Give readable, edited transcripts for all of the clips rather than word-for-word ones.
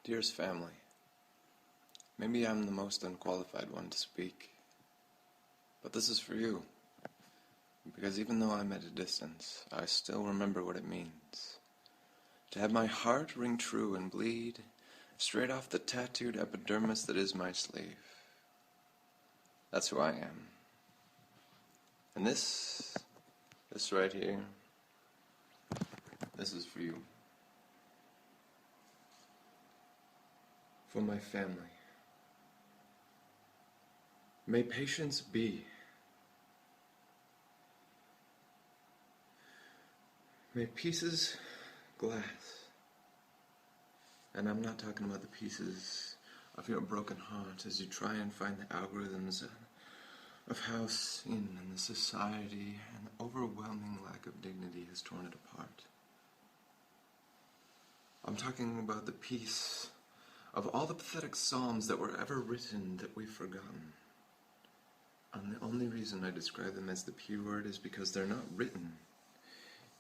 Dearest family, maybe I'm the most unqualified one to speak, but this is for you, because even though I'm at a distance, I still remember what it means to have my heart ring true and bleed straight off the tattooed epidermis that is my sleeve. That's who I am. And this right here, this is for you. For my family. May patience be. May pieces glass. And I'm not talking about the pieces of your broken heart as you try and find the algorithms of how sin and the society and the overwhelming lack of dignity has torn it apart. I'm talking about the piece of all the pathetic psalms that were ever written that we've forgotten. And the only reason I describe them as the P word is because they're not written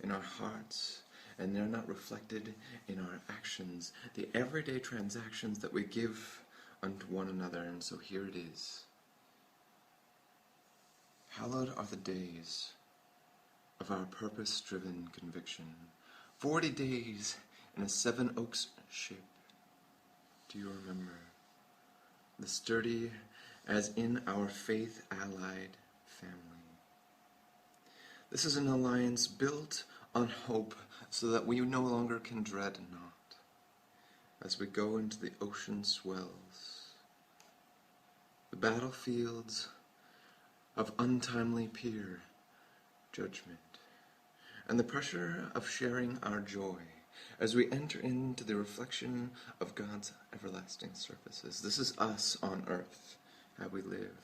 in our hearts, and they're not reflected in our actions, the everyday transactions that we give unto one another. And so here it is. Hallowed are the days of our purpose-driven conviction. 40 days in a 7 Oaks ship. Do you remember? The sturdy as in our faith-allied family. This is an alliance built on hope so that we no longer can dread not as we go into the ocean swells, the battlefields of untimely peer judgment, and the pressure of sharing our joy as we enter into the reflection of God's everlasting surfaces. This is us on earth, how we live.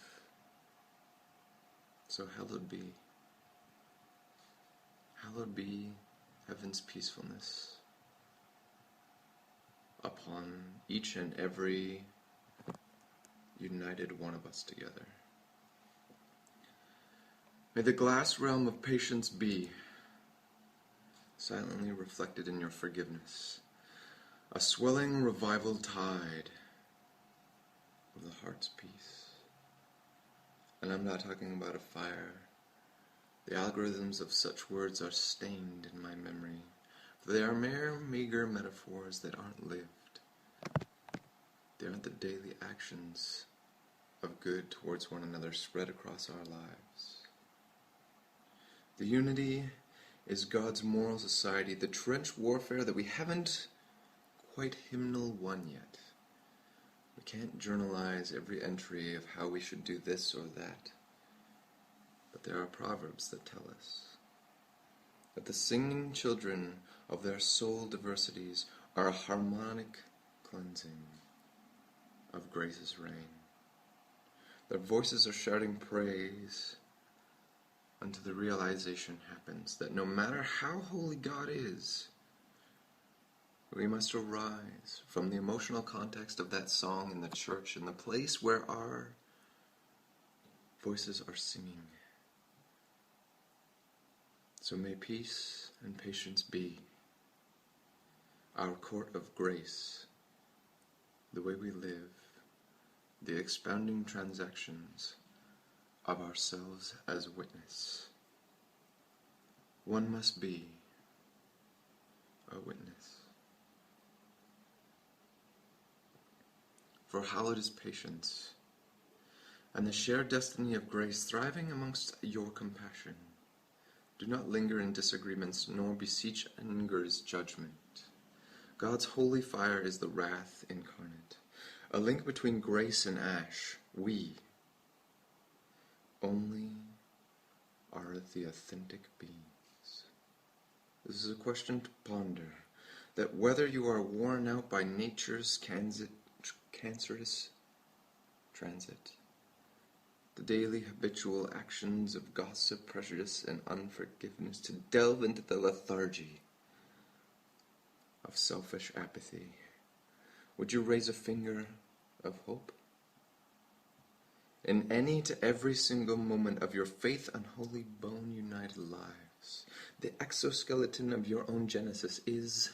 So hallowed be heaven's peacefulness upon each and every united one of us together. May the glass realm of patience be silently reflected in your forgiveness, a swelling revival tide of the heart's peace. And I'm not talking about a fire. The algorithms of such words are stained in my memory, for they are mere meager metaphors that aren't lived. They aren't the daily actions of good towards one another spread across our lives. The unity is God's moral society, the trench warfare that we haven't quite hymnal won yet. We can't journalize every entry of how we should do this or that. But there are proverbs that tell us that the singing children of their soul diversities are a harmonic cleansing of grace's rain. Their voices are shouting praise until the realization happens that no matter how holy God is, we must arise from the emotional context of that song in the church, in the place where our voices are singing. So may peace and patience be our court of grace, the way we live, the expounding transactions of ourselves as witness. One must be a witness. For hallowed is patience, and the shared destiny of grace thriving amongst your compassion. Do not linger in disagreements, nor beseech anger's judgment. God's holy fire is the wrath incarnate, a link between grace and ash. We only are the authentic beings. This is a question to ponder, that whether you are worn out by nature's cancerous transit, the daily habitual actions of gossip, prejudice, and unforgiveness, to delve into the lethargy of selfish apathy, would you raise a finger of hope? In any to every single moment of your faith unholy bone-united lives, the exoskeleton of your own genesis is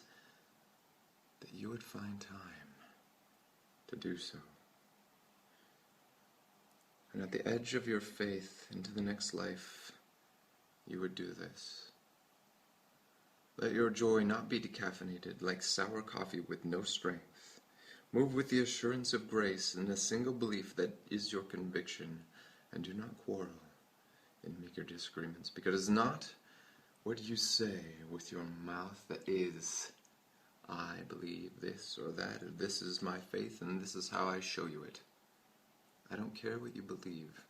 that you would find time to do so. And at the edge of your faith into the next life, you would do this. Let your joy not be decaffeinated like sour coffee with no strength. Move with the assurance of grace and a single belief that is your conviction, and do not quarrel in meager disagreements, because it is not what you say with your mouth that is, I believe this or that, or this is my faith and this is how I show you it. I don't care what you believe.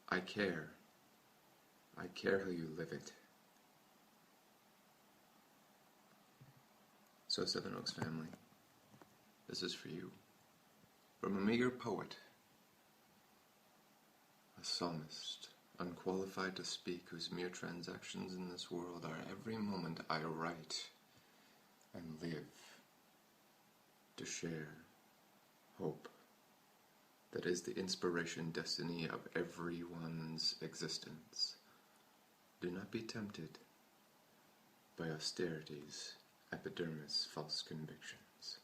I care. I care how you live it. So, Seven Oaks family, this is for you. From a meager poet, a psalmist, unqualified to speak, whose mere transactions in this world are every moment I write and live to share hope that is the inspiration destiny of everyone's existence. Do not be tempted by austerity's epidermis false convictions.